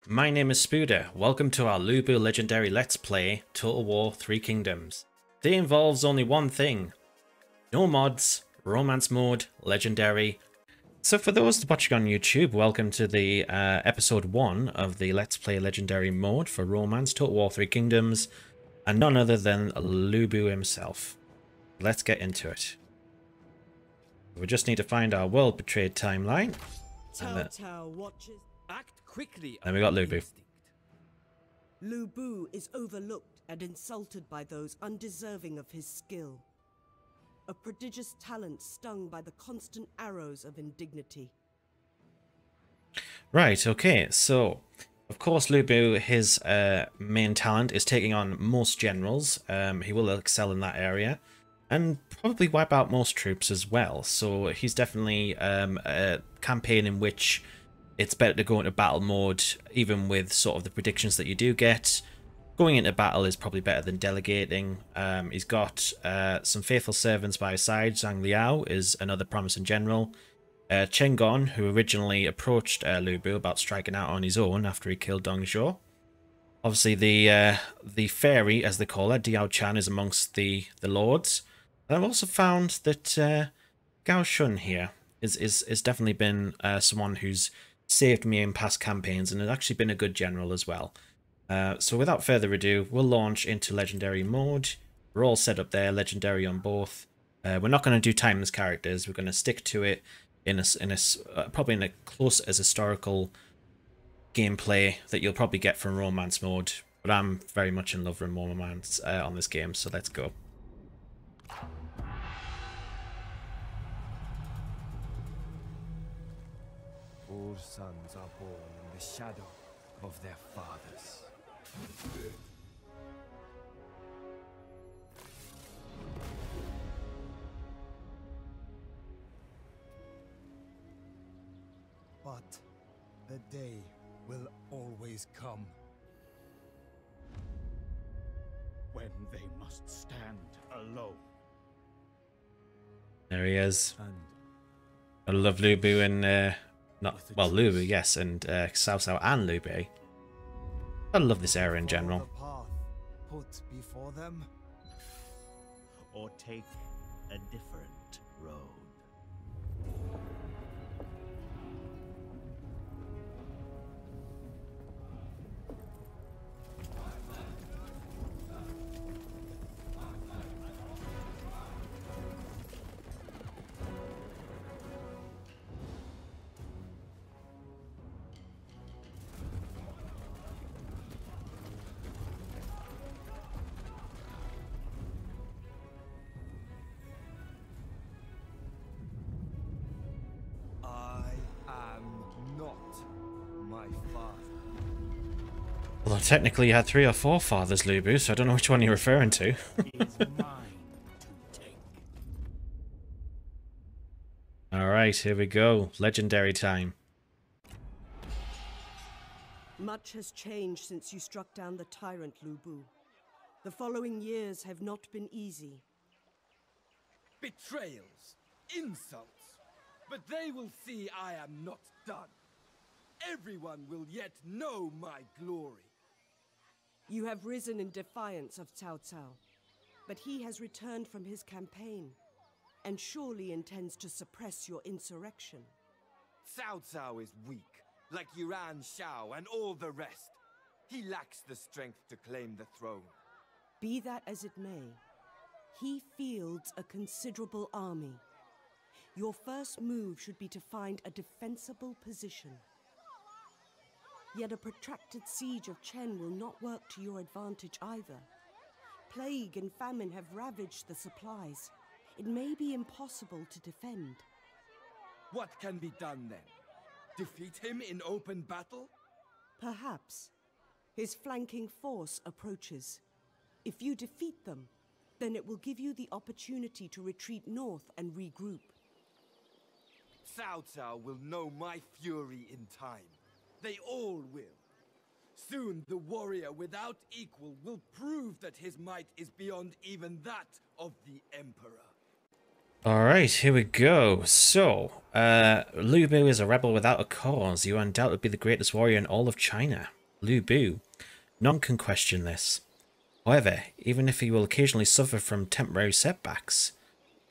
My name is Spooder. Welcome to our Lu Bu Legendary Let's Play Total War 3 Kingdoms. Today involves only one thing. No mods, romance mode, legendary. So for those watching on YouTube, welcome to the episode 1 of the Let's Play Legendary mode for romance Total War 3 Kingdoms, and none other than Lu Bu himself. Let's get into it. We just need to find our world betrayed timeline. Watches. Act quickly. And we got Lu Bu. Lu Bu is overlooked and insulted by those undeserving of his skill. A prodigious talent stung by the constant arrows of indignity. Right, okay, so of course Lu Bu, his main talent is taking on most generals. He will excel in that area and probably wipe out most troops as well. So he's definitely a campaign in which it's better to go into battle mode, even with sort of the predictions that you do get. Going into battle is probably better than delegating. He's got some faithful servants by his side. Zhang Liao is another promising general. Chen Gong, who originally approached Lu Bu about striking out on his own after he killed Dong Zhuo. Obviously, the fairy, as they call her, Diao Chan, is amongst the lords. And I've also found that Gao Shun here is definitely been someone who's saved me in past campaigns and has actually been a good general as well. So without further ado, we'll launch into legendary mode. We're all set up there, legendary on both. We're not going to do timeless characters. We're going to stick to it in probably in a close as historical gameplay that you'll probably get from romance mode. But I'm very much in love with romance on this game, so let's go. All sons are born in the shadow of their fathers. But the day will always come when they must stand alone. There he is. and I love Lu Bu and Lu Bu, yes, and Cao Cao and Liu Bei. I love this era in general. the path put before them. Or take a different road. I am not my father. Although technically you had 3 or 4 fathers, Lu Bu, so I don't know which one you're referring to. Is mine to take. Alright, here we go. Legendary time. Much has changed since you struck down the tyrant Lu Bu. The following years have not been easy. Betrayals, insults, but they will see I am not done. Everyone will yet know my glory. You have risen in defiance of Cao Cao, but he has returned from his campaign and surely intends to suppress your insurrection. Cao Cao is weak, like Yuan Shao and all the rest. He lacks the strength to claim the throne. Be that as it may, he fields a considerable army. Your first move should be to find a defensible position. Yet a protracted siege of Chen will not work to your advantage either. Plague and famine have ravaged the supplies. It may be impossible to defend. What can be done then? Defeat him in open battle? Perhaps. His flanking force approaches. If you defeat them, then it will give you the opportunity to retreat north and regroup. Cao Cao will know my fury in time. They all will. Soon the warrior without equal will prove that his might is beyond even that of the Emperor. Alright, here we go. So, Lu Bu is a rebel without a cause. You undoubtedly be the greatest warrior in all of China. Lu Bu. None can question this. However, even if he will occasionally suffer from temporary setbacks,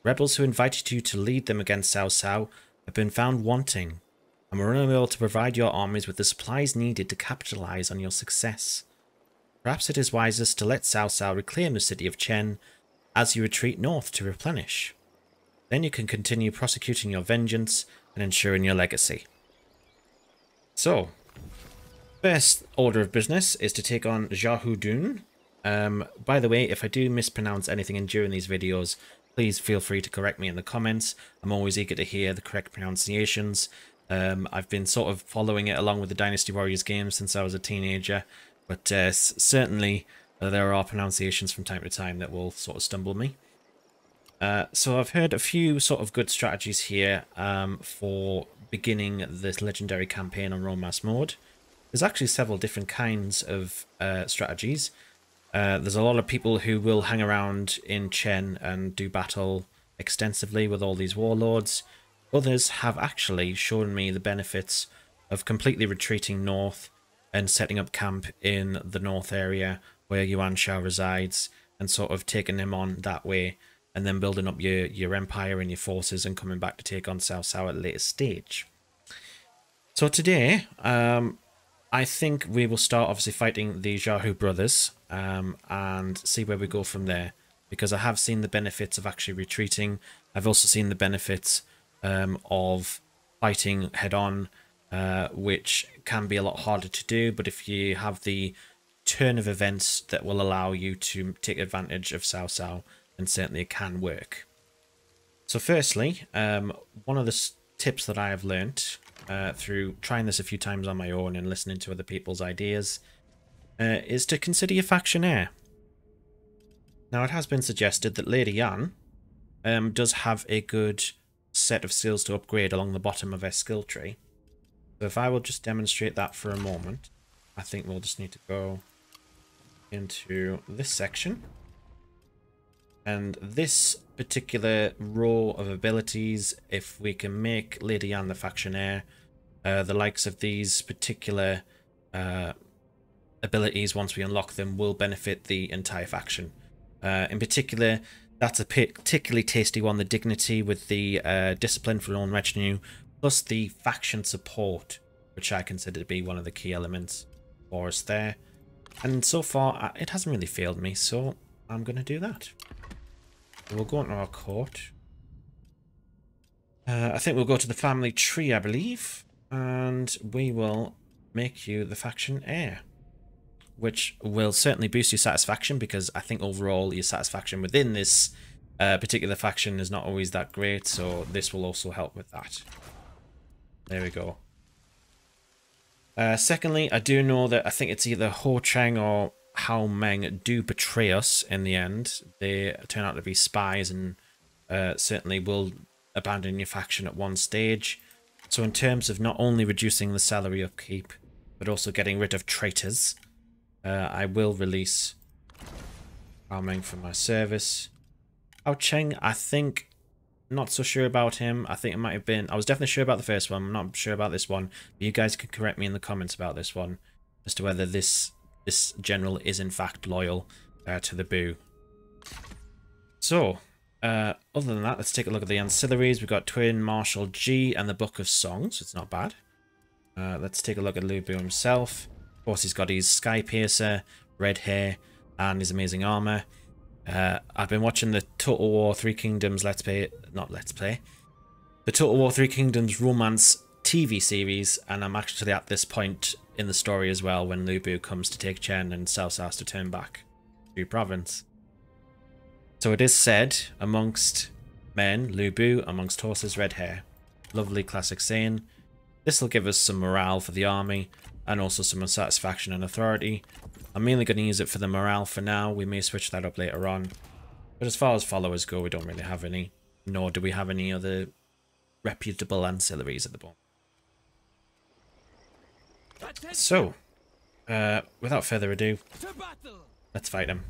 rebels who invited you to lead them against Cao Cao have been found wanting, and were unable to provide your armies with the supplies needed to capitalize on your success. Perhaps it is wisest to let Cao Cao reclaim the city of Chen as you retreat north to replenish. Then you can continue prosecuting your vengeance and ensuring your legacy. So, first order of business is to take on Xiahou Dun. By the way, if I do mispronounce anything during these videos, please feel free to correct me in the comments. I'm always eager to hear the correct pronunciations. I've been sort of following it along with the Dynasty Warriors games since I was a teenager, but certainly there are pronunciations from time to time that will sort of stumble me. So I've heard a few sort of good strategies here for beginning this legendary campaign on Romance mode. There's actually several different kinds of strategies. There's a lot of people who will hang around in Chen and do battle extensively with all these warlords. Others have actually shown me the benefits of completely retreating north and setting up camp in the north area where Yuan Shao resides and sort of taking him on that way, and then building up your empire and your forces and coming back to take on Cao Cao at a later stage. So today, I think we will start obviously fighting the Xiahou brothers and see where we go from there, because I have seen the benefits of actually retreating. I've also seen the benefits of fighting head-on, which can be a lot harder to do, but if you have the turn of events that will allow you to take advantage of Cao Cao, then certainly it can work. So firstly, one of the tips that I have learnt through trying this a few times on my own and listening to other people's ideas is to consider your faction heir. Now, it has been suggested that Lady Yan does have a good set of skills to upgrade along the bottom of her skill tree. So if I will just demonstrate that for a moment, I think we'll just need to go into this section. And this particular row of abilities, if we can make Lady Yan the faction heir, the likes of these particular abilities, once we unlock them, will benefit the entire faction. In particular, that's a particularly tasty one, the dignity with the discipline for own retinue, plus the faction support, which I consider to be one of the key elements for us there. And so far, it hasn't really failed me, so I'm going to do that. We'll go into our court. I think we'll go to the family tree, I believe, and we will make you the faction heir, which will certainly boost your satisfaction, because I think overall your satisfaction within this particular faction is not always that great, so this will also help with that. There we go. Secondly, I do know that I think it's either Ho Cheng or Hao Meng do betray us in the end. They turn out to be spies and certainly will abandon your faction at one stage. So in terms of not only reducing the salary upkeep, but also getting rid of traitors, I will release Hao Meng from my service. Hao Cheng, I think, not so sure about him. I think it might have been... I was definitely sure about the first one. I'm not sure about this one. But you guys can correct me in the comments about this one, as to whether this general is in fact loyal to the Bu. So, other than that, let's take a look at the ancillaries. We've got Twin Marshal G and the Book of Songs. It's not bad. Let's take a look at Lu Bu himself. Of course, he's got his Sky Piercer, red hair, and his amazing armor. I've been watching the Total War Three Kingdoms the Total War Three Kingdoms romance TV series, and I'm actually at this point in the story as well when Lu Bu comes to take Chen and Cao Cao has to turn back to province. So it is said, amongst men, Lu Bu, amongst horses, red hair. Lovely classic saying. This will give us some morale for the army, and also some satisfaction and authority. I'm mainly going to use it for the morale for now. We may switch that up later on. But as far as followers go, we don't really have any. Nor do we have any other reputable ancillaries at the moment. So, without further ado, let's fight him.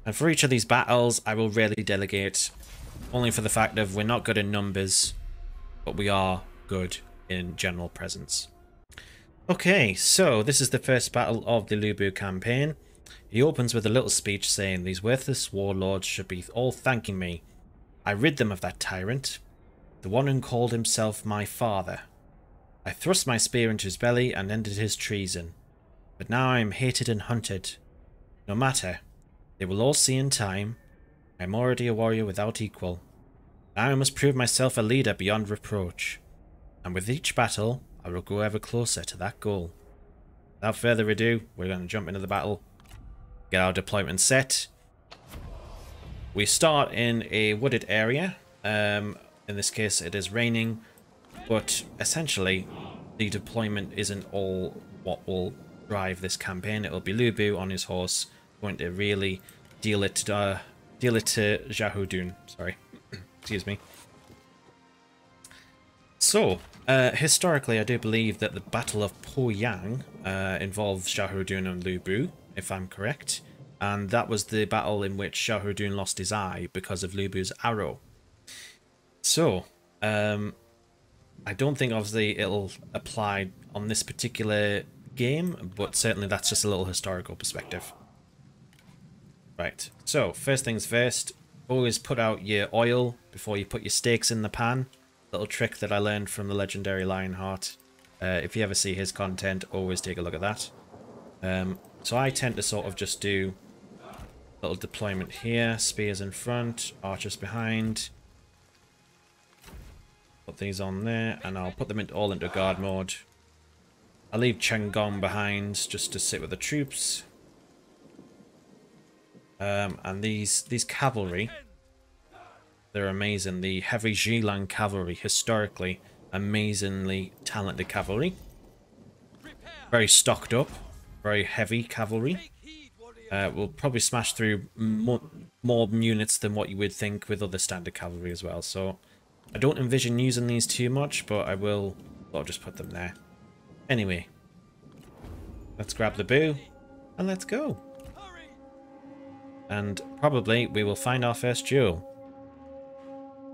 And for each of these battles, I will rarely delegate Only for the fact of we're not good in numbers, but we are good in general presence. Okay, so this is the first battle of the Lu Bu campaign. He opens with a little speech saying, "These worthless warlords should be all thanking me. I rid them of that tyrant, the one who called himself my father. I thrust my spear into his belly and ended his treason. But now I am hated and hunted. No matter. They will all see in time. I am already a warrior without equal. Now I must prove myself a leader beyond reproach. And with each battle, I will go ever closer to that goal." Without further ado, we're going to jump into the battle. Get our deployment set. We start in a wooded area. In this case, it is raining. But essentially, the deployment isn't all what will drive this campaign. It'll be Lu Bu on his horse going to really deal it to Xiahou. Sorry, excuse me. So, historically, I do believe that the Battle of Poyang involved Xiahou and Lu Bu, if I'm correct, and that was the battle in which Xiahou lost his eye because of Lu Bu's arrow. So, I don't think obviously it'll apply on this particular game, but certainly that's just a little historical perspective. Right, so first things first, always put out your oil before you put your steaks in the pan. Little trick that I learned from the legendary Lionheart. If you ever see his content, always take a look at that. So I tend to sort of just do a little deployment here, spears in front, archers behind. Put these on there, and I'll put them all into guard mode. I'll leave Cheng Gong behind just to sit with the troops. And these cavalry, they're amazing. The heavy Zhilang cavalry, historically amazingly talented cavalry. Very stocked up, very heavy cavalry. We'll probably smash through more units than what you would think with other standard cavalry as well. So I don't envision using these too much, but I will. I'll just put them there. Anyway, let's grab the bow and let's go. And probably we will find our first duel.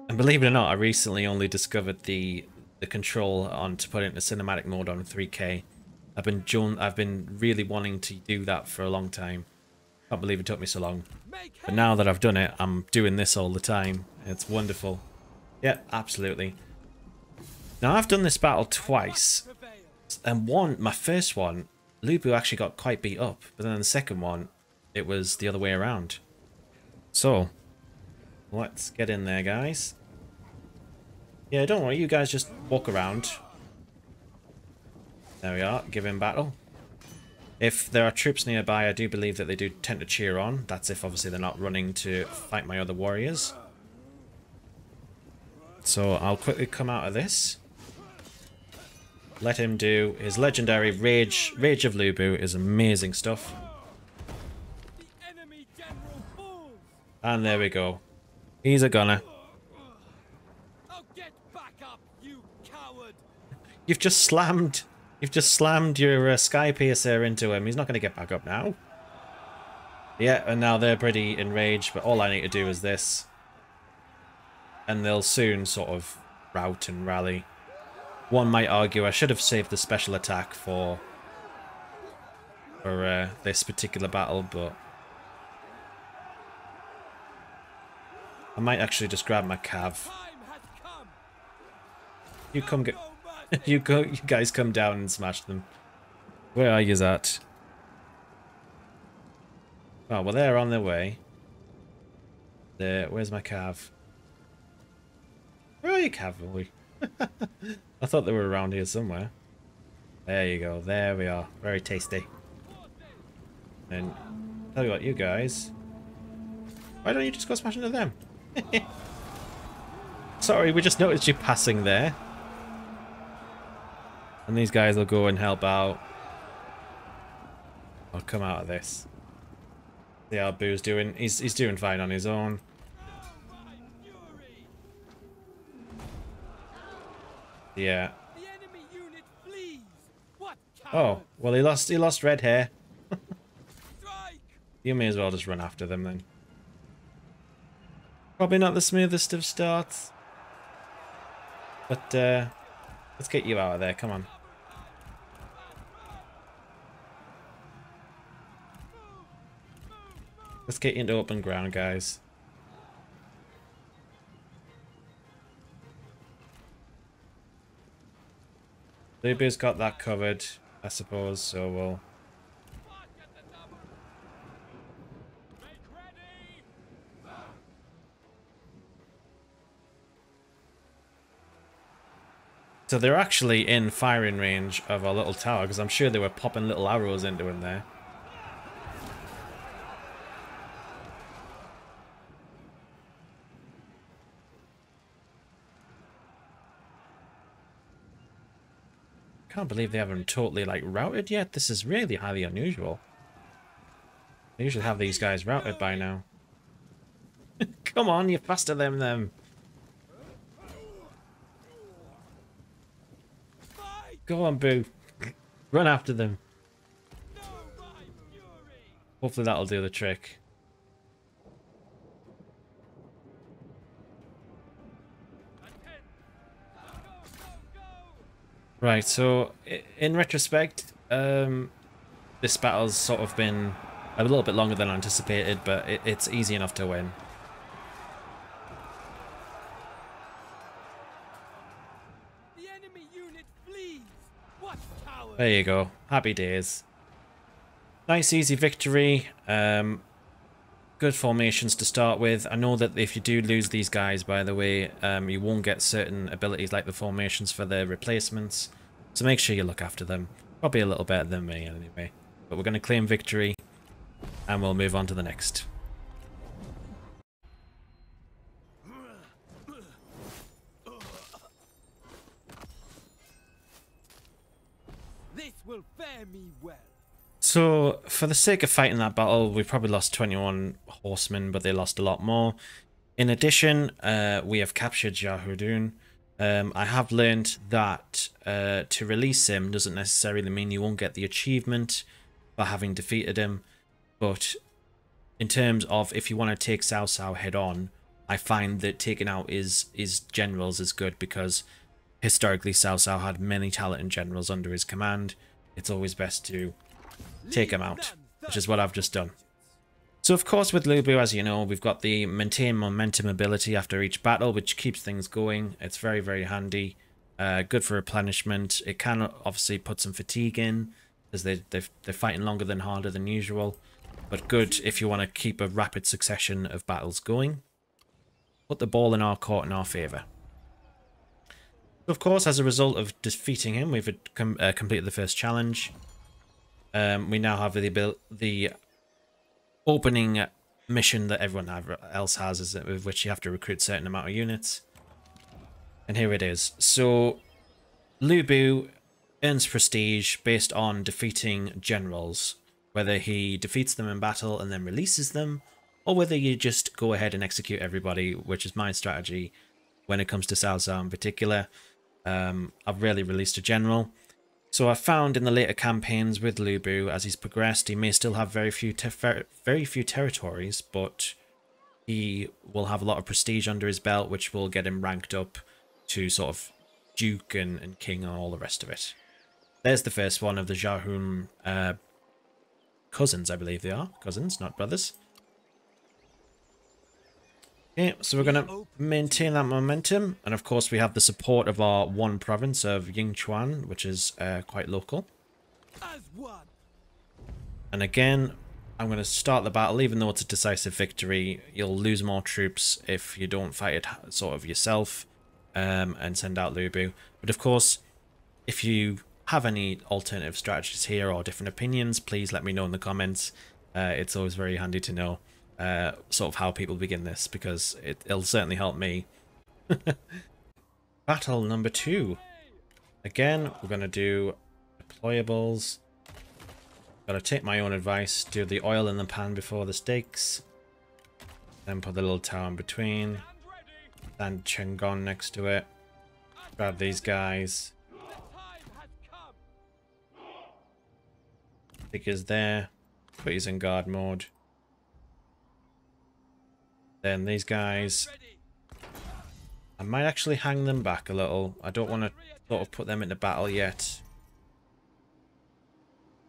And believe it or not, I recently only discovered the control on to put it into cinematic mode on 3K. I've been really wanting to do that for a long time. Can't believe it took me so long. But now that I've done it, I'm doing this all the time. It's wonderful. Yeah, absolutely. Now I've done this battle twice, and my first one, Lu Bu actually got quite beat up, but then the second one, it was the other way around. So, let's get in there, guys. Yeah, don't worry, you guys just walk around. There we are, give him battle. If there are troops nearby, I do believe that they do tend to cheer on. That's if obviously they're not running to fight my other warriors. So I'll quickly come out of this. Let him do his legendary Rage of Lu Bu is amazing stuff. And there we go. He's a gunner. Get back up, you coward! You've just slammed your Sky Piercer into him. He's not going to get back up now. Yeah, and now they're pretty enraged, but all I need to do is this. And they'll soon sort of rout and rally. One might argue I should have saved the special attack for this particular battle, but I might actually just grab my cav. You come get, you guys come down and smash them. Where are you at? Oh well, they're on their way. There. Where's my cav? Where are you, cavalry? I thought they were around here somewhere. There you go. There we are. Very tasty. And tell you what, you guys. Why don't you just go smash into them? Sorry, we just noticed you passing there. And these guys will go and help out. I'll come out of this. See how Boo's doing. He's doing fine on his own. Yeah. Oh, well he lost red hair. You may as well just run after them then. Probably not the smoothest of starts. But let's get you out of there, come on. Let's get you into open ground, guys. Lubu's got that covered, I suppose, so we'll... So they're actually in firing range of our little tower, because I'm sure they were popping little arrows into him there. Can't believe they haven't totally like routed yet. This is really highly unusual. They usually have these guys routed by now. Come on, you're faster than them. Go on, Boo. Run after them. Hopefully that'll do the trick. Right, so in retrospect, this battle's sort of been a little bit longer than anticipated, but it's easy enough to win. The enemy unit flees. What coward? There you go. Happy days. Nice easy victory. Good formations to start with. I know that if you do lose these guys, by the way, you won't get certain abilities like the formations for their replacements. So make sure you look after them. Probably a little better than me anyway. But we're going to claim victory and we'll move on to the next. This will fare me well. So, for the sake of fighting that battle, we probably lost 21 horsemen, but they lost a lot more. In addition, we have captured Jahudun. I have learned that to release him doesn't necessarily mean you won't get the achievement for having defeated him. But in terms of if you want to take Cao Cao head on, I find that taking out his generals is good because historically Cao Cao had many talented generals under his command. It's always best to take him out, which is what I've just done. So of course with Lu Bu, as you know, we've got the maintain momentum ability after each battle, which keeps things going. It's very, very handy. Good for replenishment. It can obviously put some fatigue in, as they're fighting longer than harder than usual. But good if you want to keep a rapid succession of battles going. Put the ball in our court in our favour. Of course, as a result of defeating him, we've completed the first challenge. We now have the opening mission that everyone else has, with which you have to recruit a certain amount of units. And here it is. So, Lu Bu earns prestige based on defeating generals. Whether he defeats them in battle and then releases them, or whether you just go ahead and execute everybody, which is my strategy when it comes to Cao Cao in particular. I've rarely released a general. So I found in the later campaigns with Lu Bu, as he's progressed, he may still have very few territories, but he will have a lot of prestige under his belt, which will get him ranked up to sort of Duke and King and all the rest of it. There's the first one of the Jahun cousins, I believe they are. Cousins, not brothers. Okay, so we're going to maintain that momentum. And of course, we have the support of our one province of Yingchuan, which is quite local. As one. And again, I'm going to start the battle. Even though it's a decisive victory, you'll lose more troops if you don't fight it sort of yourself and send out Lu Bu. But of course, if you have any alternative strategies here or different opinions, please let me know in the comments. It's always very handy to know sort of how people begin this, because it'll certainly help me. Battle number 2. Again, we're going to do deployables. Got to take my own advice, do the oil in the pan before the steaks, then put the little tower in between, and Chengon next to it. Grab these guys. Figures there. Put these in guard mode. Then these guys, I might actually hang them back a little. I don't want to sort of put them into battle yet.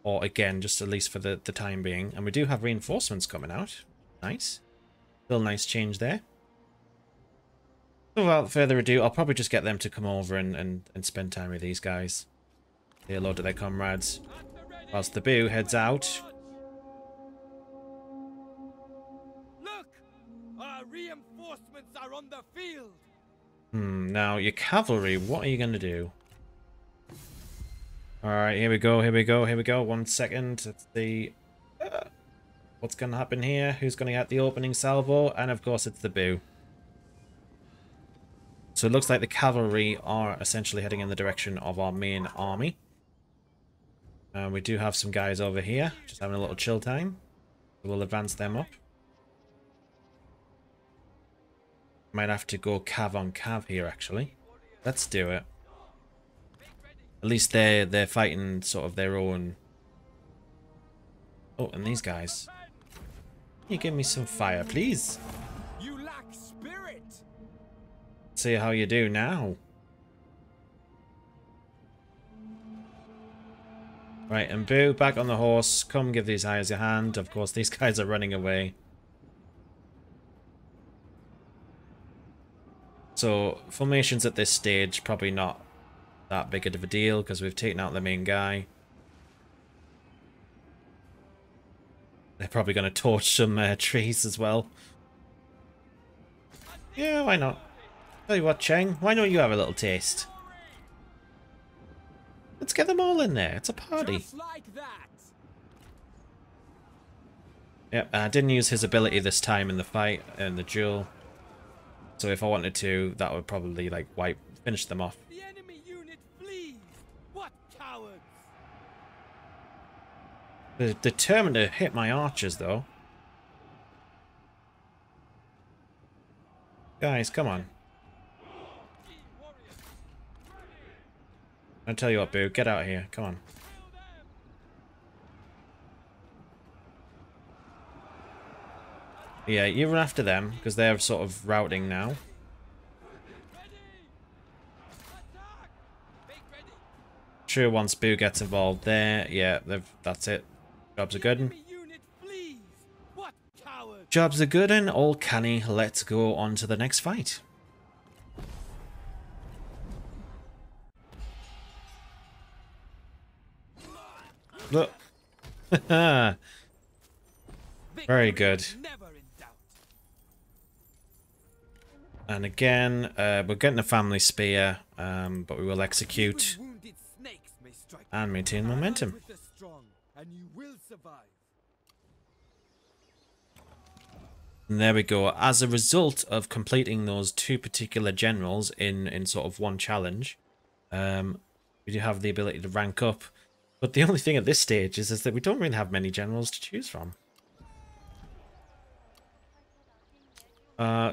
Or again, just at least for the time being. And we do have reinforcements coming out. Nice. Little nice change there. So without further ado, I'll probably just get them to come over and spend time with these guys. Say hello to their comrades. Whilst the Boo heads out. Look! Our reinforcements are on the field! Now your cavalry, what are you going to do? Alright, here we go, here we go, here we go. 1 second. Let's see what's going to happen here. Who's going to get the opening salvo? And of course it's the Boo. So it looks like the cavalry are essentially heading in the direction of our main army. We do have some guys over here, just having a little chill time. We'll advance them up. Might have to go cav on cav here, actually. Let's do it. At least they're fighting sort of their own. Oh, and these guys. Can you give me some fire, please? You lack spirit! See how you do now. Right, and Boo, back on the horse. Come give these guys a hand. Of course, these guys are running away. So, formations at this stage, probably not that big of a deal, because we've taken out the main guy. They're probably going to torch some trees as well. Yeah, why not? Tell you what, Cheng, why don't you have a little taste? Let's get them all in there. It's a party. Just like that. Yep, I didn't use his ability this time in the fight, in the duel. So if I wanted to, that would probably, like, finish them off. The enemy unit flees! What cowards! They're determined to hit my archers, though. Guys, come on. I'll tell you what, Boo, get out of here. Come on. Yeah, you run after them, because they're sort of routing now. Sure, once Boo gets involved there, yeah, that's it. Jobs are good. Jobs are good and all canny. Let's go on to the next fight. Look. Very good. And again, we're getting a family spear, but we will execute and maintain momentum. And there we go. As a result of completing those two particular generals in sort of one challenge, we do have the ability to rank up. But the only thing at this stage is that we don't really have many generals to choose from.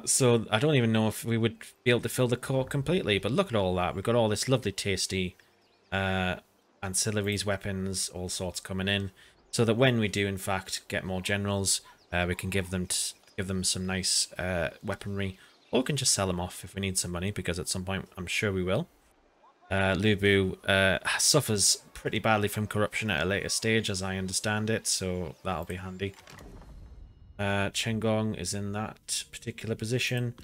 So I don't even know if we would be able to fill the court completely. But look at all that. We've got all this lovely, tasty ancillaries, weapons, all sorts coming in. So that when we do, in fact, get more generals, we can give them some nice weaponry. Or we can just sell them off if we need some money, because at some point I'm sure we will. Lu Bu suffers pretty badly from corruption at a later stage, as I understand it, so that'll be handy. Chen Gong is in that particular position.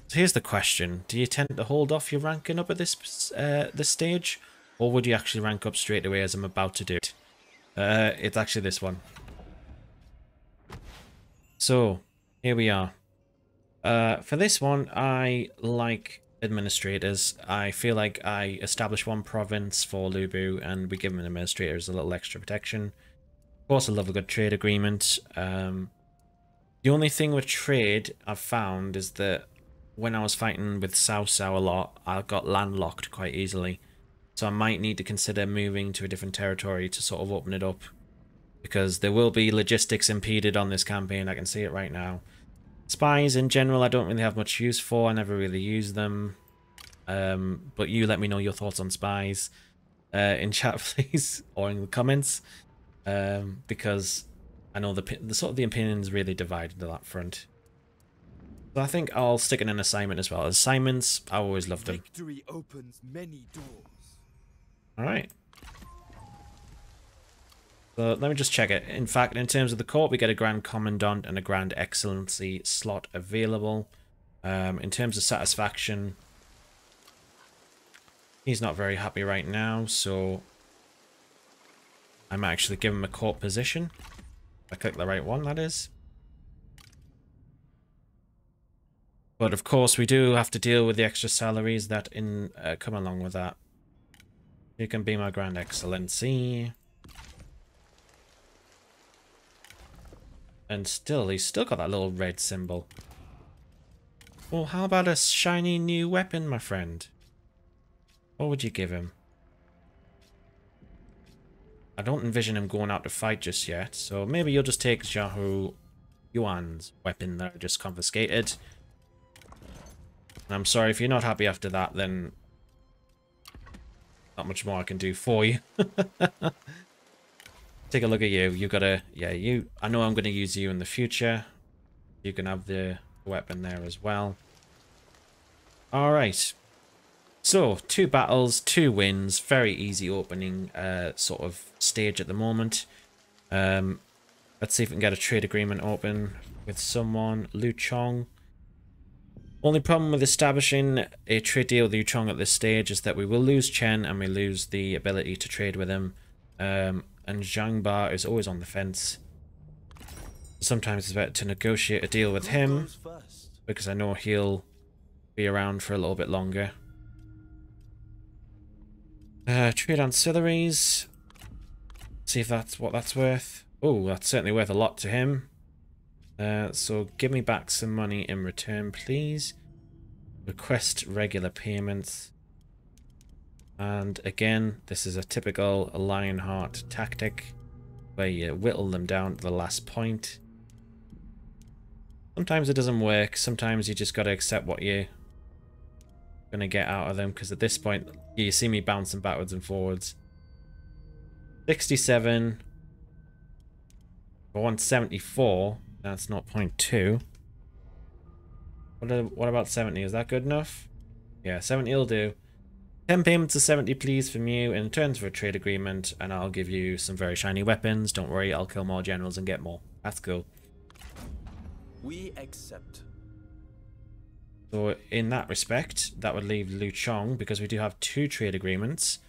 So here's the question: do you tend to hold off your ranking up at this stage, or would you actually rank up straight away, as I'm about to do? It's actually this one. So here we are. For this one, I like administrators. I feel like I establish one province for Lu Bu, and we give him an administrator as a little extra protection. Of course, I love a good trade agreement. The only thing with trade I've found is that when I was fighting with Cao Cao a lot, I got landlocked quite easily. So I might need to consider moving to a different territory to sort of open it up, because there will be logistics impeded on this campaign. I can see it right now. Spies in general I don't really have much use for. I never really use them. But you let me know your thoughts on spies in chat, please, or in the comments, because I know the opinions really divided on that front. So I think I'll stick in an assignment as well. Assignments, I always love them. Victory opens many doors. Alright. So let me just check it. In fact, in terms of the court, we get a Grand Commandant and a Grand Excellency slot available. In terms of satisfaction, he's not very happy right now, so I might actually give him a court position. If I click the right one, that is. But of course, we do have to deal with the extra salaries that come along with that. You can be my Grand Excellency. And still, he's still got that little red symbol. Well, how about a shiny new weapon, my friend? What would you give him? I don't envision him going out to fight just yet, so maybe you'll just take Xiahou Yuan's weapon that I just confiscated. And I'm sorry, if you're not happy after that, then not much more I can do for you. Take a look at you. You gotta, yeah, you. I know I'm gonna use you in the future. You can have the weapon there as well. All right. So 2 battles, 2 wins. Very easy opening sort of stage at the moment. Let's see if we can get a trade agreement open with someone. Liu Chong. Only problem with establishing a trade deal with Liu Chong at this stage is that we will lose Chen and we lose the ability to trade with him. And Zhang Ba is always on the fence. Sometimes it's better to negotiate a deal with him because I know he'll be around for a little bit longer. Trade ancillaries. See if that's what that's worth. Oh, that's certainly worth a lot to him. So give me back some money in return, please. Request regular payments. And again, this is a typical Lionheart tactic where you whittle them down to the last point. Sometimes it doesn't work. Sometimes you just got to accept what you're going to get out of them. Because at this point, you see me bouncing backwards and forwards. 67. For 174. That's 0.2. What about 70? Is that good enough? Yeah, 70 will do. 10 payments of 70 please from you in return for a trade agreement, and I'll give you some very shiny weapons. Don't worry, I'll kill more generals and get more. That's cool. We accept. So in that respect, that would leave Liu Chong, because we do have 2 trade agreements.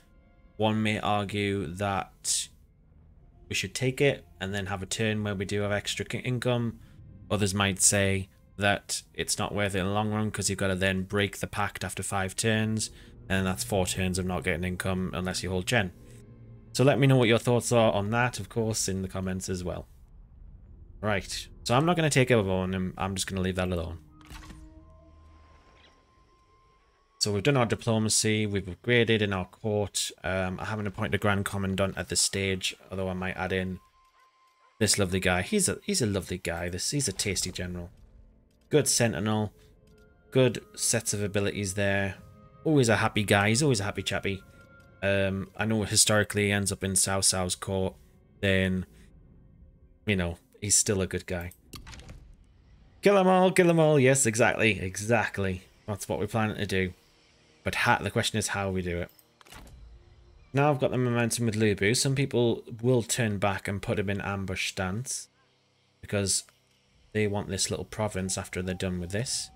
One may argue that we should take it and then have a turn where we do have extra income. Others might say that it's not worth it in the long run because you've got to then break the pact after 5 turns. And that's 4 turns of not getting income unless you hold Chen. So let me know what your thoughts are on that, of course, in the comments as well. Right, so I'm not going to take over on him. I'm just going to leave that alone. So we've done our diplomacy. We've upgraded in our court. I haven't appointed a Grand Commandant at this stage, although I might add in this lovely guy. He's a lovely guy. He's a tasty general. Good sentinel. Good sets of abilities there. Always a happy guy. He's always a happy chappy. I know historically he ends up in Cao Cao's court. Then, you know, he's still a good guy. Kill them all, kill them all. Yes, exactly, exactly. That's what we're planning to do. But the question is how we do it. Now I've got the momentum with Lu Bu. Some people will turn back and put him in ambush stance because they want this little province after they're done with this.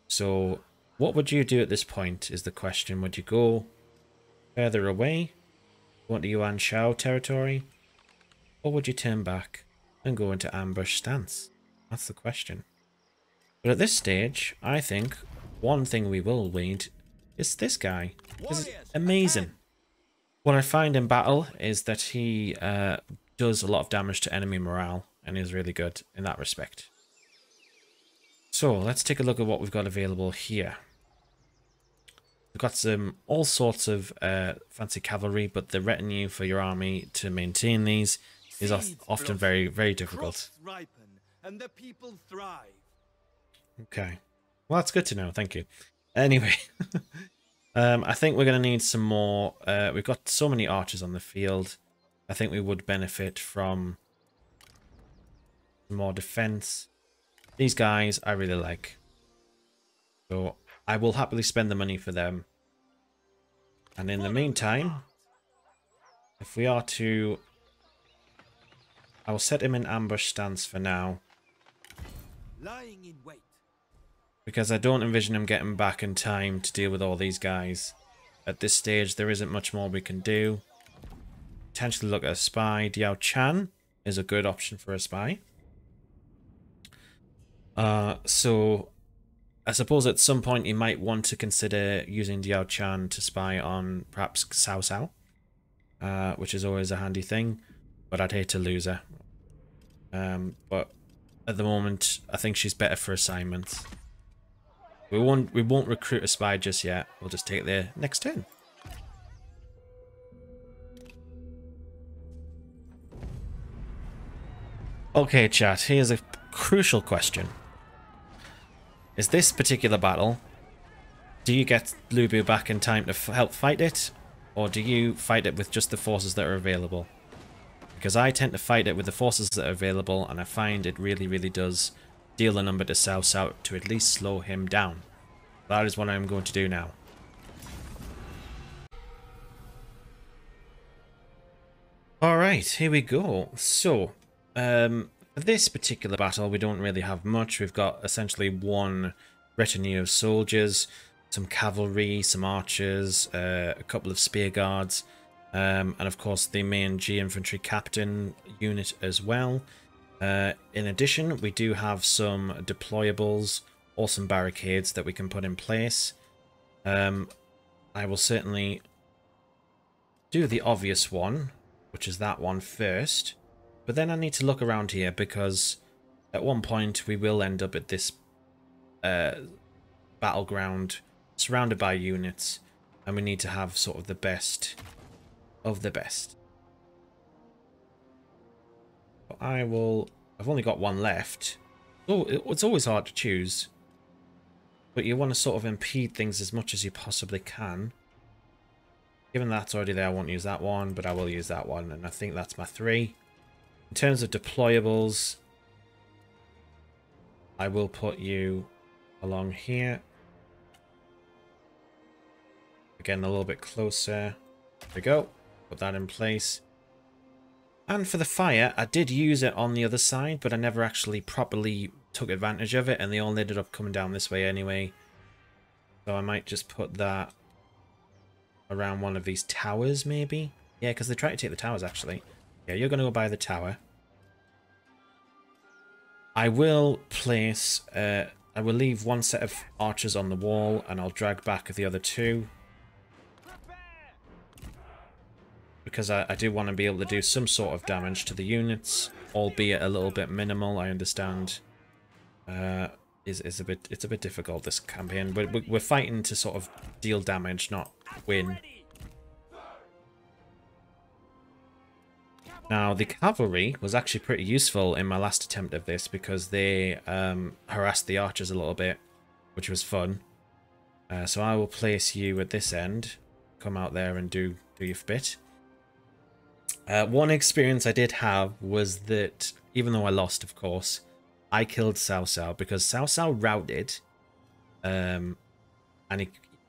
So what would you do at this point is the question. Would you go further away, go into Yuan Shao territory, or would you turn back and go into ambush stance? That's the question. But at this stage, I think one thing we will need is this guy. This is amazing. What I find in battle is that he does a lot of damage to enemy morale and is really good in that respect. So let's take a look at what we've got available here. We've got all sorts of fancy cavalry, but the retinue for your army to maintain these is often very, very difficult. And the people thrive. Okay. Well, that's good to know. Thank you. Anyway, I think we're going to need some more. We've got so many archers on the field. I think we would benefit from more defense. These guys I really like. So I will happily spend the money for them. And in the meantime, if we are to... I will set him in ambush stance for now. Lying in wait. Because I don't envision him getting back in time to deal with all these guys. At this stage, there isn't much more we can do. Potentially look at a spy. Diao Chan is a good option for a spy. So I suppose at some point you might want to consider using Diao Chan to spy on perhaps Cao Cao, which is always a handy thing, but I'd hate to lose her. But at the moment, I think she's better for assignments. We won't recruit a spy just yet. We'll just take it there next turn. Okay, chat. Here's a crucial question. Is this particular battle, do you get Lu Bu back in time to help fight it, or do you fight it with just the forces that are available? Because I tend to fight it with the forces that are available, and I find it really, really does deal a number to Cao Cao to at least slow him down. That is what I'm going to do now. Alright, here we go. So, for this particular battle, we don't really have much. We've got essentially one retinue of soldiers, some cavalry, some archers, a couple of spear guards, and of course the main G infantry captain unit as well. In addition, we do have some deployables or some barricades that we can put in place. I will certainly do the obvious one, which is that one first. But then I need to look around here because at one point we will end up at this battleground surrounded by units, and we need to have sort of the best of the best. But I've only got one left. Oh, it's always hard to choose, but you want to sort of impede things as much as you possibly can. Given that's already there, I won't use that one, but I will use that one, and I think that's my 3. In terms of deployables, I will put you along here. Again, a little bit closer. There we go. Put that in place. And for the fire, I did use it on the other side, but I never actually properly took advantage of it, and they all ended up coming down this way anyway. So I might just put that around one of these towers, maybe? Yeah, because they try to take the towers, actually. Yeah, you're going to go by the tower. I will place... I will leave one set of archers on the wall, and I'll drag back the other 2. Because I do want to be able to do some sort of damage to the units, albeit a little bit minimal, I understand. It's a bit difficult, this campaign, but we're fighting to sort of deal damage, not win. Now, the cavalry was actually pretty useful in my last attempt of this because they harassed the archers a little bit, which was fun. So I will place you at this end. Come out there and do your bit. One experience I did have was that, even though I lost, of course, I killed Cao Cao because Cao Cao routed, and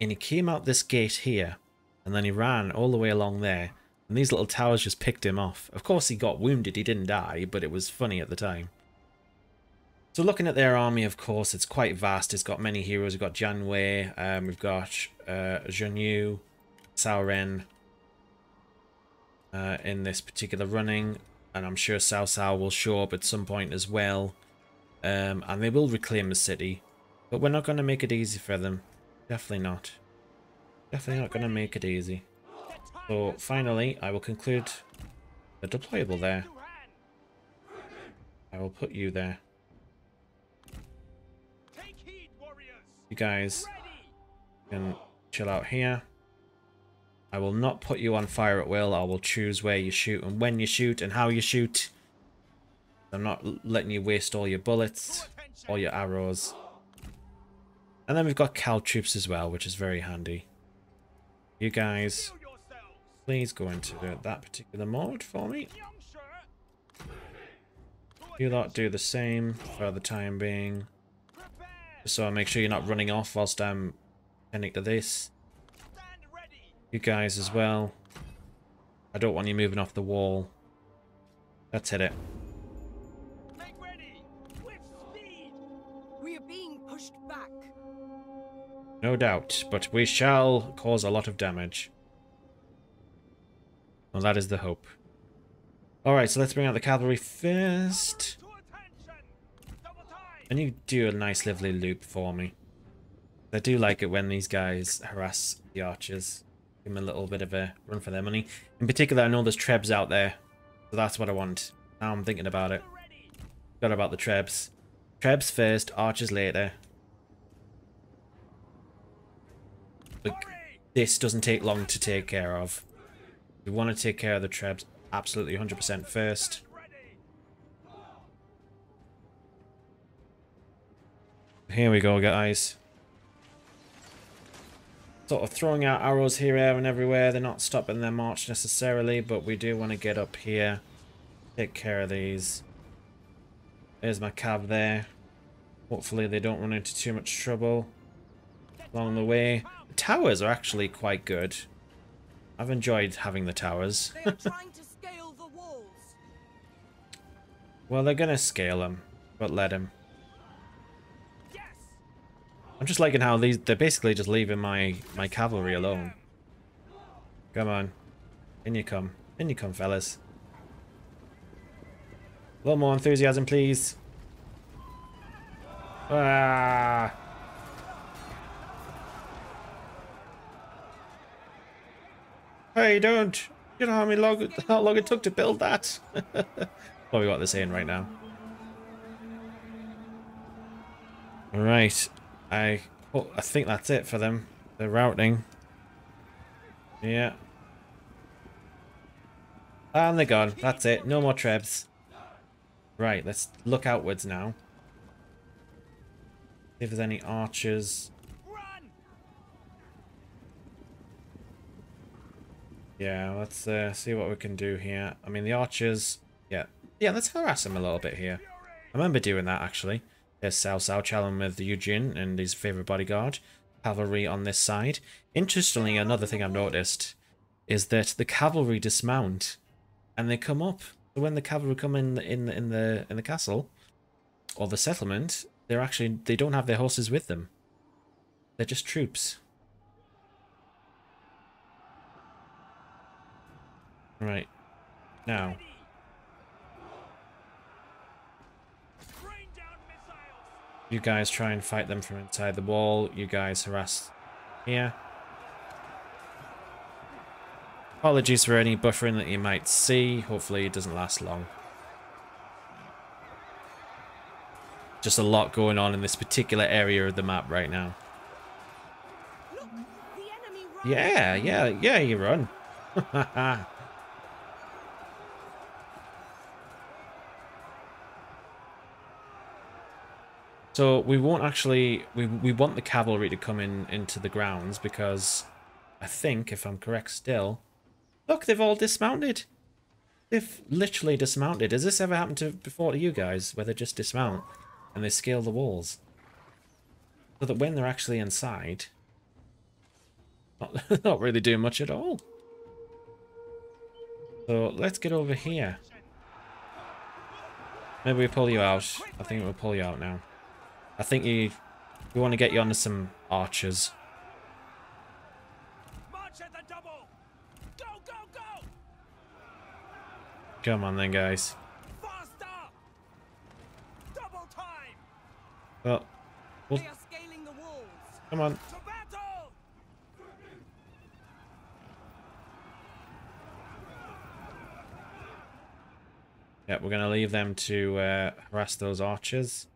he came out this gate here, and then he ran all the way along there, and these little towers just picked him off. Of course, he got wounded, he didn't die, but it was funny at the time. So looking at their army, of course, it's quite vast. It's got many heroes. We've got Jian Wei, we've got Zhen Yu, Cao Ren in this particular running, and I'm sure Cao Cao will show up at some point as well. And they will reclaim the city, but we're not going to make it easy for them. Definitely not. Definitely not going to make it easy. So finally, I will conclude the deployable there. I will put you there. You guys can chill out here. I will not put you on fire at will. I will choose where you shoot and when you shoot and how you shoot. I'm not letting you waste all your bullets, all your arrows. And then we've got Cal troops as well, which is very handy. You guys, please go into that particular mode for me. You lot do the same for the time being. Just so I make sure you're not running off whilst I'm tending to this. You guys as well. I don't want you moving off the wall. Let's hit it. Make ready! With speed! We are being pushed back. No doubt, but we shall cause a lot of damage. Well, that is the hope. Alright, so let's bring out the cavalry first. To attention! Double time! And you do a nice lovely loop for me. I do like it when these guys harass the archers. Give them a little bit of a run for their money. In particular, I know there's trebs out there. So that's what I want. Now I'm thinking about it. Forgot about the trebs. Trebs first, archers later. Look, this doesn't take long to take care of. We want to take care of the trebs absolutely 100% first. Here we go, guys. Sort of throwing out arrows here, and everywhere. They're not stopping their march necessarily, but we do want to get up here. Take care of these. There's my cav there. Hopefully they don't run into too much trouble along the way. The towers are actually quite good. I've enjoyed having the towers. They are trying to scale the walls. Well, they're gonna scale them, but let them. I'm just liking how they're basically just leaving my cavalry alone. Come on. In you come. In you come, fellas. A little more enthusiasm, please. Ah! Hey, don't! You know how long it took to build that? Probably what they're saying right now. Alright. I think that's it for them. They're routing. Yeah. And they're gone. That's it. No more trebs. Right, let's look outwards now. See if there's any archers. Yeah, let's see what we can do here. I mean, the archers... Yeah, let's harass them a little bit here. I remember doing that, actually. There's Cao Cao challenging with Eugene and his favourite bodyguard. Cavalry on this side. Interestingly, another thing I've noticed is that the cavalry dismount and they come up. So when the cavalry come in the castle or the settlement, they don't have their horses with them. They're just troops. Right. Now. You guys try and fight them from inside the wall. You guys harass here. Apologies for any buffering that you might see. Hopefully it doesn't last long. Just a lot going on in this particular area of the map right now. Look, the enemy runs. Yeah, you run. So we won't actually, we want the cavalry to come into the grounds because I think, if I'm correct still, look, they've all dismounted. They've literally dismounted. Has this ever happened before to you guys, where they just dismount and they scale the walls? So that when they're actually inside, not really doing much at all. So let's get over here. Maybe we pull you out. I think we'll pull you out now. I think we want to get you onto some archers. March at the double! Go, go, go! Come on then, guys. Faster! Double time! Well, They are scaling the walls. come on. To battle! Yeah, we're going to leave them to harass those archers.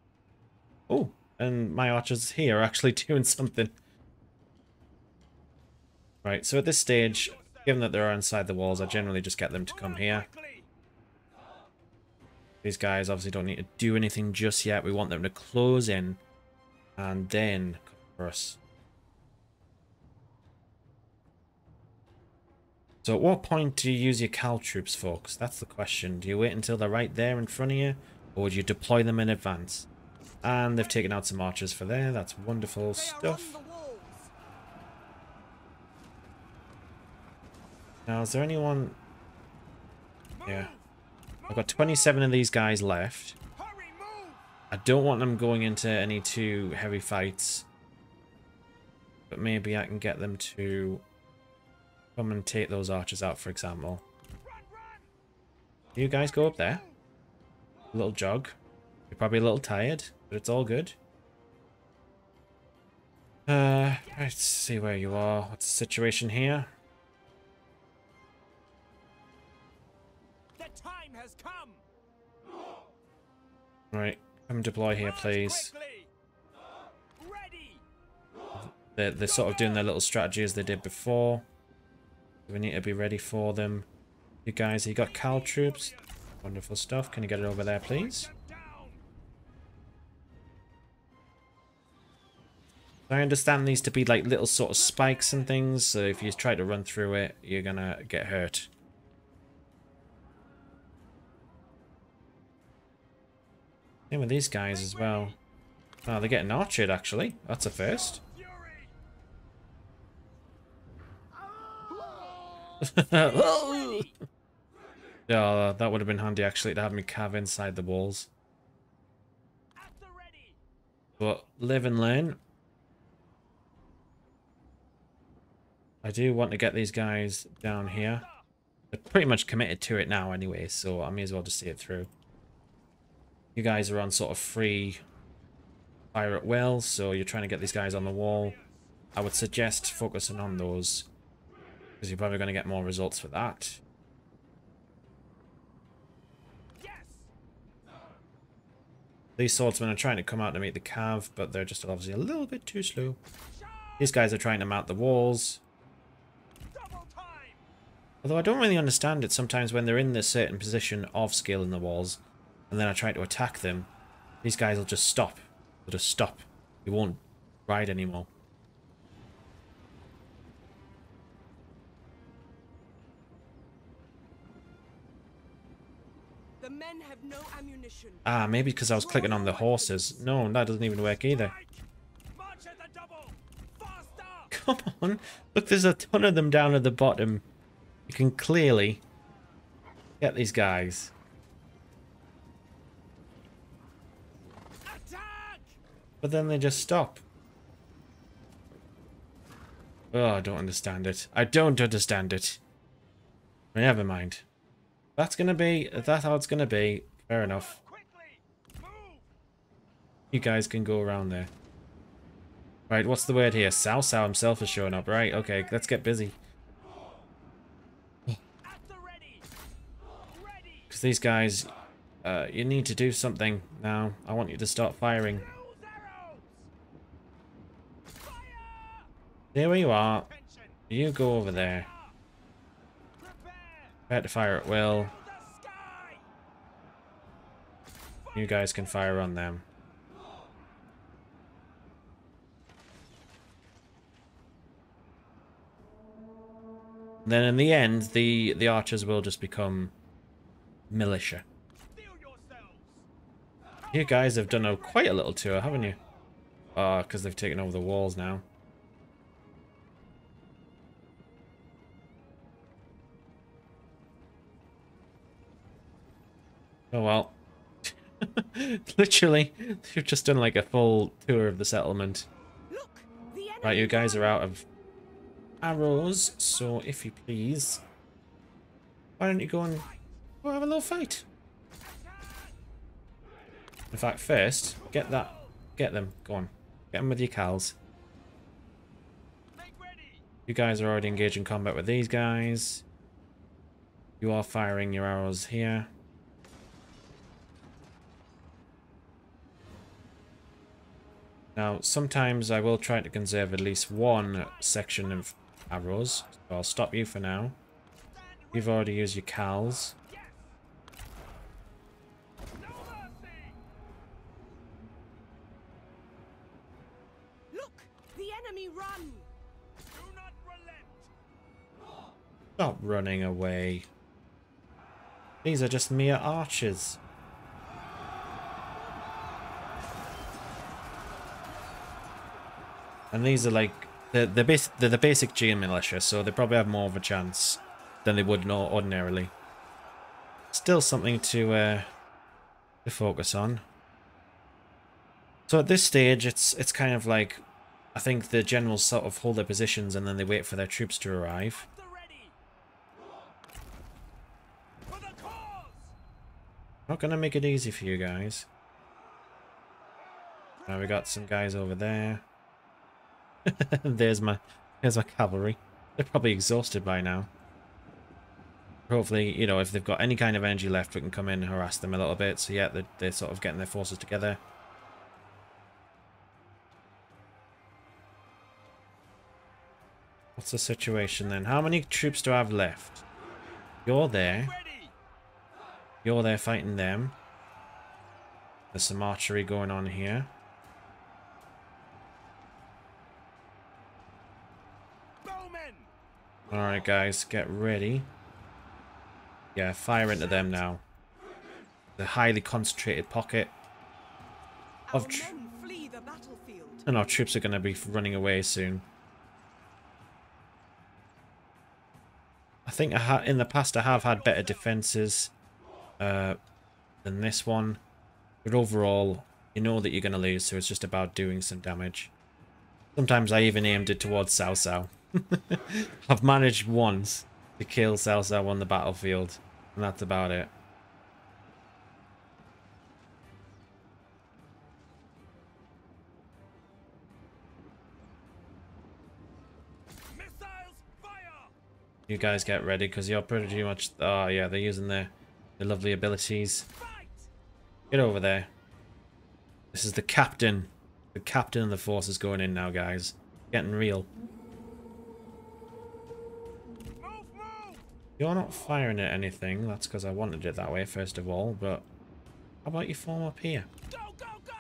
Oh, and my archers here are actually doing something. Right, so at this stage, given that they're inside the walls, I generally just get them to come here. These guys obviously don't need to do anything just yet. We want them to close in and then come for us. So at what point do you use your Cal troops, folks? That's the question. Do you wait until they're right there in front of you? or would you deploy them in advance? And they've taken out some archers for there. That's wonderful stuff. Now, is there anyone... Yeah. I've got 27 of these guys left. I don't want them going into any too heavy fights. But maybe I can get them to come and take those archers out, for example. You guys go up there. A little jog. You're probably a little tired, but it's all good. Let's see where you are. What's the situation here? The time has come. Right, come deploy here, please. They're sort of doing their little strategy as they did before. We need to be ready for them. You guys, you got Cal troops? Wonderful stuff. Can you get it over there, please? I understand these to be like little sort of spikes and things, so if you try to run through it, you're gonna get hurt. Same with these guys as well. Oh, they're getting archered, actually. That's a first. Oh, that would have been handy, actually, to have me cav inside the walls. But live and learn. I do want to get these guys down here. They're pretty much committed to it now anyway, so I may as well just see it through. You guys are on sort of free fire at will, so you're trying to get these guys on the wall. I would suggest focusing on those, because you're probably going to get more results with that. These swordsmen are trying to come out to meet the cav, but they're just obviously a little bit too slow. These guys are trying to mount the walls. Although I don't really understand it sometimes when they're in this certain position of scaling the walls, and then I try to attack them, these guys will just stop. They'll just stop. They won't ride anymore. The men have no ammunition. Ah, maybe because I was clicking on the horses. No, that doesn't even work either. Come on. Look, there's a ton of them down at the bottom. You can clearly get these guys. But then they just stop. Oh, I don't understand it. I don't understand it. Never mind. That's how it's gonna be. Fair enough. You guys can go around there. Right, what's the word here? Cao Cao himself is showing up. Right, okay, let's get busy. Because these guys, you need to do something now. I want you to start firing. There where you are. You go over there. Prepare to fire at will. You guys can fire on them. Then in the end, the archers will just become militia. You guys have done quite a little tour, haven't you? Ah, because they've taken over the walls now. Oh well. Literally, you've just done like a full tour of the settlement. Right, you guys are out of arrows, so if you please, why don't you go and have a little fight? In fact, first, get them, go on. Get them with your cals. You guys are already engaged in combat with these guys. You are firing your arrows here. Now, sometimes I will try to conserve at least one section of arrows, so I'll stop you for now. You've already used your cals. Look, the enemy run. Do not relent. Stop running away. These are just mere archers. And these are like they're the basic G militia, so they probably have more of a chance than they would know ordinarily. Still something to focus on. So at this stage, it's kind of like, I think the generals sort of hold their positions and then they wait for their troops to arrive. Not gonna make it easy for you guys. Now we got some guys over there. There's my cavalry. They're probably exhausted by now. Hopefully, you know, if they've got any kind of energy left, we can come in and harass them a little bit. So yeah, they're sort of getting their forces together. What's the situation then? How many troops do I have left? You're there. You're there fighting them. There's some archery going on here. Alright guys, get ready. Yeah, fire into them now. The highly concentrated pocket of and our troops are going to be running away soon. I think in the past I have had better defenses than this one, but overall you know that you're going to lose, so it's just about doing some damage. Sometimes I even aimed it towards Cao Cao. I've managed once to kill Cao Cao on the battlefield, and that's about it. You guys get ready, because you're pretty much... Oh yeah, they're using their lovely abilities. Get over there. This is the captain. The captain of the force is going in now, guys. Getting real. You're not firing at anything. That's because I wanted it that way, first of all. But how about you form up here? Go, go, go!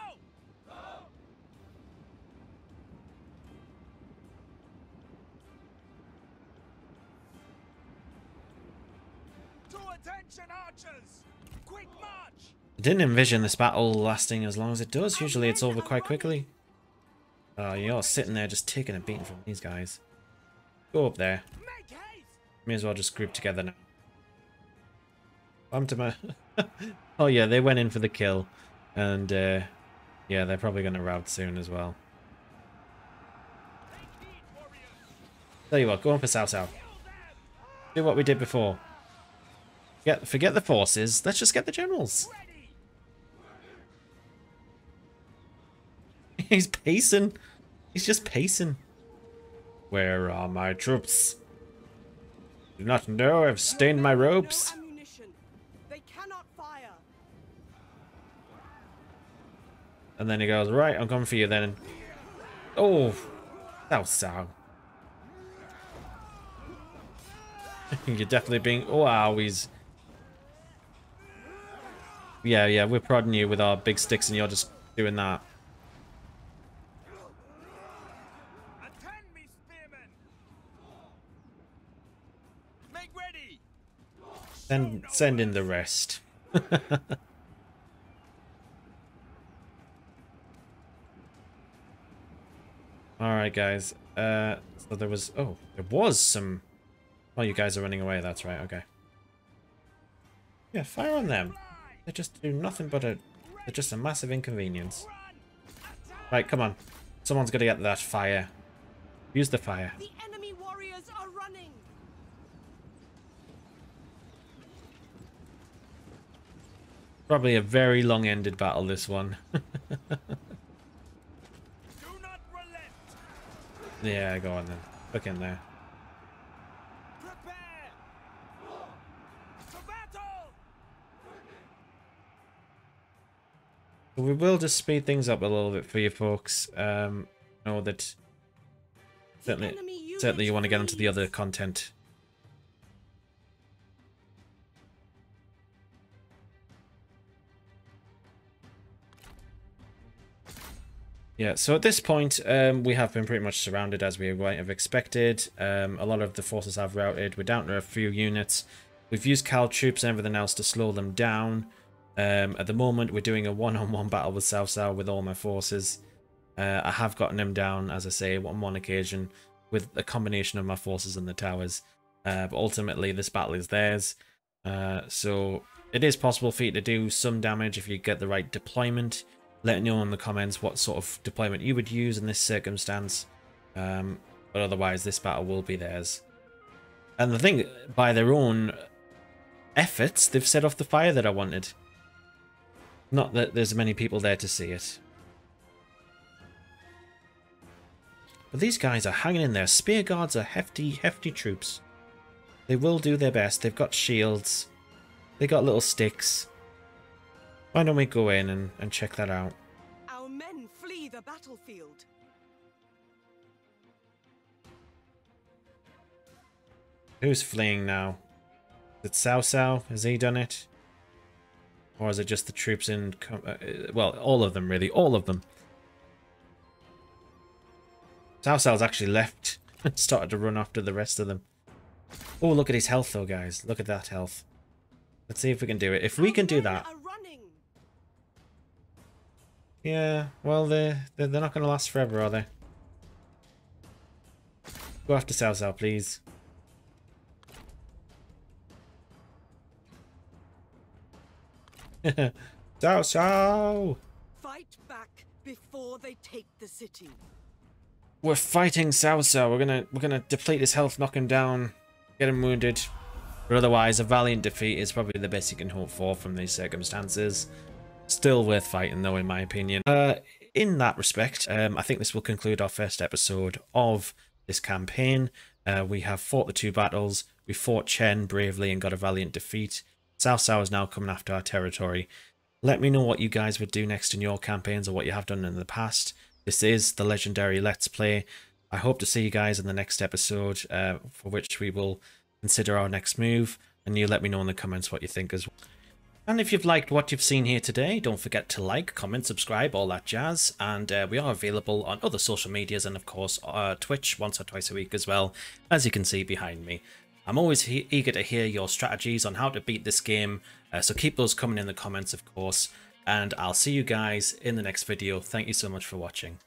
To attention, archers! Quick march! I didn't envision this battle lasting as long as it does. Usually it's over quite quickly. Oh, you're sitting there just taking a beating from these guys. Go up there. May as well just group together now. I'm to my... Oh yeah, they went in for the kill. And yeah, they're probably going to rout soon as well. Tell you what, go on for Cao Cao. Do what we did before. Forget the forces, let's just get the generals. He's pacing. He's just pacing. Where are my troops? Do not know I've stained my robes. They cannot fire. And then he goes, right, I'm coming for you then. Oh, Cao Cao. You're definitely being... Oh, wow, he's... Yeah, we're prodding you with our big sticks and you're just doing that. Send in the rest. Alright guys, so there was some... Oh, you guys are running away, that's right, okay. Yeah, fire on them. They just do nothing but they're just a massive inconvenience. Right, come on. Someone's got to get that fire. Use the fire. The enemy warriors are running. Probably a very long-ended battle, this one. Yeah, go on then. Look in there. We will just speed things up a little bit for you folks. Know that certainly you want to get into the other content. Yeah, so at this point, we have been pretty much surrounded as we might have expected. A lot of the forces have routed. We're down to a few units. We've used Cal troops and everything else to slow them down. At the moment, we're doing a one-on-one battle with Cao Cao with all my forces. I have gotten him down, as I say, on one occasion with a combination of my forces and the towers. But ultimately, this battle is theirs. So it is possible for you to do some damage if you get the right deployment. Let me know in the comments what sort of deployment you would use in this circumstance. But otherwise, this battle will be theirs. And the thing, by their own efforts, they've set off the fire that I wanted. Not that there's many people there to see it. But these guys are hanging in there. Spear guards are hefty, hefty troops. They will do their best. They've got shields. They got little sticks. Why don't we go in and check that out? Our men flee the battlefield. Who's fleeing now? Is it Cao Cao? Has he done it? Or is it just the troops in... well, all of them, really. All of them. Cao Cao's actually left and started to run after the rest of them. Oh, look at his health, though, guys. Look at that health. Let's see if we can do it. If we can do that... Yeah, well, they're not going to last forever, are they? Go after Cao Cao, please. Cao Cao! Fight back before they take the city. We're fighting Cao Cao. We're gonna deplete his health, knock him down, get him wounded. But otherwise, a valiant defeat is probably the best you can hope for from these circumstances. Still worth fighting, though, in my opinion. In that respect, I think this will conclude our first episode of this campaign. We have fought the 2 battles. We fought Chen bravely and got a valiant defeat. Cao Cao is now coming after our territory. Let me know what you guys would do next in your campaigns or what you have done in the past. This is the legendary Let's Play. I hope to see you guys in the next episode, for which we will consider our next move. And you let me know in the comments what you think as well. And if you've liked what you've seen here today, don't forget to like, comment, subscribe, all that jazz. And we are available on other social medias and, of course, Twitch once or twice a week as well, as you can see behind me. I'm always eager to hear your strategies on how to beat this game, so keep those coming in the comments, of course. And I'll see you guys in the next video. Thank you so much for watching.